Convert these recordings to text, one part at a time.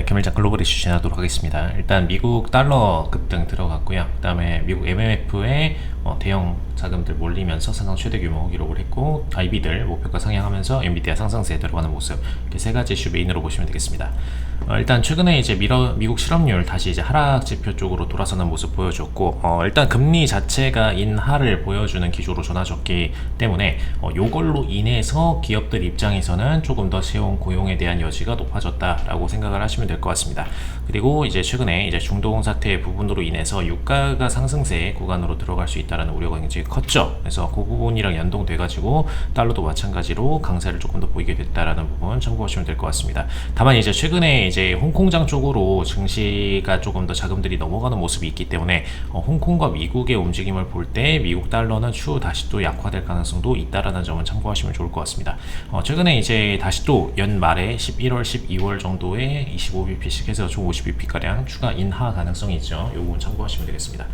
김일장 글로벌 이슈 진행하도록 하겠습니다. 일단 미국 달러 급등 들어갔고요. 그 다음에 미국 MMF에 대형 자금들 몰리면서 사상 최대 규모 기록을 했고, IB들 목표가 상향하면서 엔비디아 상승세에 들어가는 모습, 이렇게 세 가지 이슈 메인으로 보시면 되겠습니다. 일단 최근에 이제 미국 실업률 다시 이제 하락 지표 쪽으로 돌아서는 모습 보여줬고, 일단 금리 자체가 인하를 보여주는 기조로 전환졌기 때문에 요걸로 인해서 기업들 입장에서는 조금 더 채용 고용에 대한 여지가 높아졌다라고 생각을 하시면 될 것 같습니다. 그리고 이제 최근에 이제 중동 사태 부분으로 인해서 유가가 상승세 구간으로 들어갈 수 있다는 우려가 굉장히 컸죠. 그래서 그 부분이랑 연동돼 가지고 달러도 마찬가지로 강세를 조금 더 보이게 됐다라는 부분 참고하시면 될 것 같습니다. 다만 이제 최근에 이제 홍콩장 쪽으로 증시가 조금 더 자금들이 넘어가는 모습이 있기 때문에 홍콩과 미국의 움직임을 볼 때 미국 달러는 추후 다시 또 약화될 가능성도 있다라는 점은 참고하시면 좋을 것 같습니다. 최근에 이제 다시 또 연말에 11월, 12월 정도에 25bp씩 해서 총 50bp가량 추가 인하 가능성이 있죠. 이 부분 참고하시면 되겠습니다.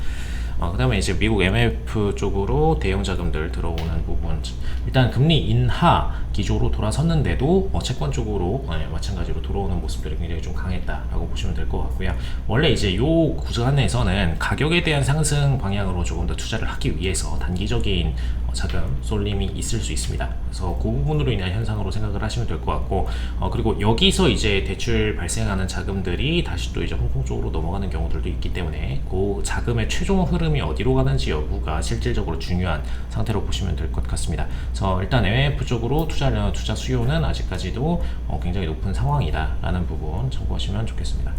그 다음에 이제 미국 MF 쪽으로 대형 자금들 들어오는 부분, 일단 금리 인하 기조로 돌아섰는데도 채권 쪽으로 마찬가지로 들어오는 모습들이 굉장히 좀 강했다라고 보시면 될 것 같고요. 원래 이제 요 구간에서는 가격에 대한 상승 방향으로 조금 더 투자를 하기 위해서 단기적인 자금 쏠림이 있을 수 있습니다. 그래서 그 부분으로 인한 현상으로 생각을 하시면 될 것 같고, 그리고 여기서 이제 대출 발생하는 자금들이 다시 또 이제 홍콩 쪽으로 넘어가는 경우들도 있기 때문에 그 자금의 최종 흐름이 어디로 가는지 여부가 실질적으로 중요한 상태로 보시면 될 것 같습니다. 그래서 일단 MF 쪽으로 투자 수요는 아직까지도 굉장히 높은 상황이다라는 부분 참고하시면 좋겠습니다.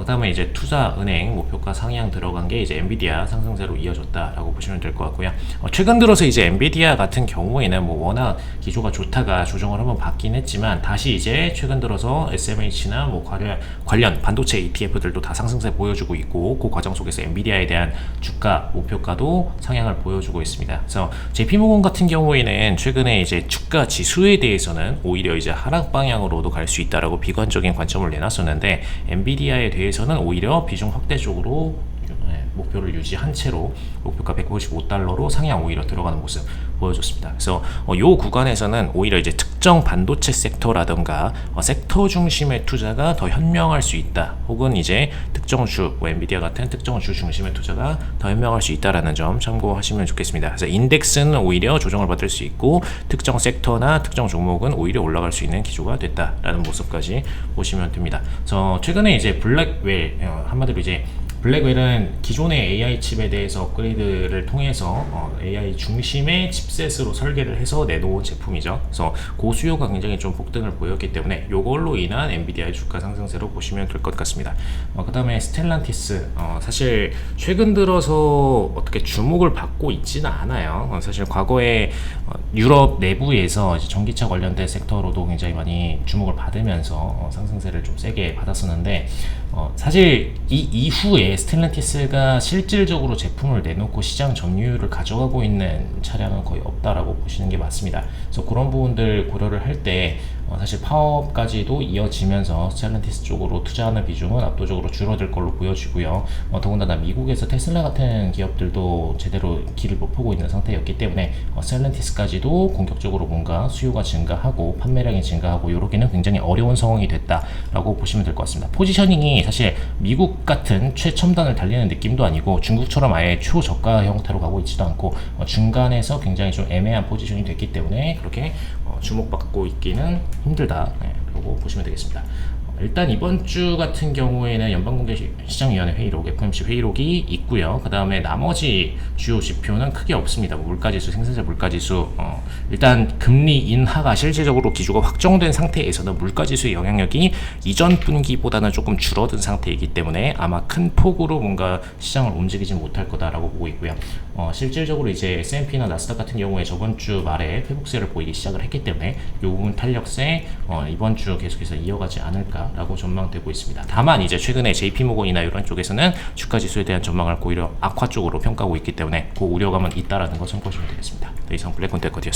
그 다음에 이제 투자은행 목표가 상향 들어간 게 이제 엔비디아 상승세로 이어졌다라고 보시면 될 것 같고요. 최근 들어서 이제 엔비디아 같은 경우에는 뭐 워낙 기조가 좋다가 조정을 한번 받긴 했지만, 다시 이제 최근 들어서 SMH나 뭐 관련 반도체 ETF들도 다 상승세 보여주고 있고, 그 과정 속에서 엔비디아에 대한 주가 목표가도 상향을 보여주고 있습니다. 그래서 JP모건 같은 경우에는 최근에 이제 주가 지수에 대해서는 오히려 이제 하락 방향으로도 갈 수 있다라고 비관적인 관점을 내놨었는데, 엔비디아에 대해서는 오히려 비중 확대 쪽으로 목표를 유지한 채로 목표가 155달러로 상향 오히려 들어가는 모습 보여줬습니다. 그래서 이 구간에서는 오히려 이제 특정 반도체 섹터라던가 섹터 중심의 투자가 더 현명할 수 있다, 혹은 이제 특정 주, 엔비디아 같은 특정 주 중심의 투자가 더 현명할 수 있다라는 점 참고하시면 좋겠습니다. 그래서 인덱스는 오히려 조정을 받을 수 있고, 특정 섹터나 특정 종목은 오히려 올라갈 수 있는 기조가 됐다라는 모습까지 보시면 됩니다. 그래서 최근에 이제 블랙웰, 한마디로 이제 블랙웰은 기존의 AI 칩에 대해서 업그레이드를 통해서 AI 중심의 칩셋으로 설계를 해서 내놓은 제품이죠. 그래서 고수요가 굉장히 좀 폭등을 보였기 때문에 이걸로 인한 엔비디아의 주가 상승세로 보시면 될 것 같습니다. 그 다음에 스텔란티스, 사실 최근 들어서 어떻게 주목을 받고 있지는 않아요. 사실 과거에 유럽 내부에서 이제 전기차 관련된 섹터로도 굉장히 많이 주목을 받으면서 상승세를 좀 세게 받았었는데, 사실 이 이후에 스텔란티스가 실질적으로 제품을 내놓고 시장 점유율을 가져가고 있는 차량은 거의 없다라고 보시는 게 맞습니다. 그래서 그런 부분들 고려를 할 때 사실 파업까지도 이어지면서 스텔란티스 쪽으로 투자하는 비중은 압도적으로 줄어들 걸로 보여지고요. 더군다나 미국에서 테슬라 같은 기업들도 제대로 길을 못 펴고 있는 상태였기 때문에 스텔란티스까지도 공격적으로 뭔가 수요가 증가하고 판매량이 증가하고 이러기는 굉장히 어려운 상황이 됐다라고 보시면 될 것 같습니다. 포지셔닝이 사실 미국 같은 최첨단을 달리는 느낌도 아니고 중국처럼 아예 초저가 형태로 가고 있지도 않고 중간에서 굉장히 좀 애매한 포지션이 됐기 때문에 그렇게 주목받고 있기는 힘들다라고 보시면 되겠습니다. 일단 이번 주 같은 경우에는 연방공개시장위원회 회의록, FOMC 회의록이 있고요. 그 다음에 나머지 주요 지표는 크게 없습니다. 물가지수, 생산자 물가지수, 일단 금리 인하가 실질적으로 기조가 확정된 상태에서는 물가지수의 영향력이 이전 분기보다는 조금 줄어든 상태이기 때문에 아마 큰 폭으로 뭔가 시장을 움직이지 못할 거다라고 보고 있고요. 실질적으로 이제 S&P나 나스닥 같은 경우에 저번 주 말에 회복세를 보이기 시작을 했기 때문에 이 부분 탄력세 이번 주 계속해서 이어가지 않을까라고 전망되고 있습니다. 다만 이제 최근에 JP모건이나 이런 쪽에서는 주가 지수에 대한 전망을 오히려 악화 쪽으로 평가하고 있기 때문에 그 우려감은 있다라는 거 참고하시면 되겠습니다. 네, 이상 블랙콘테커였습니다.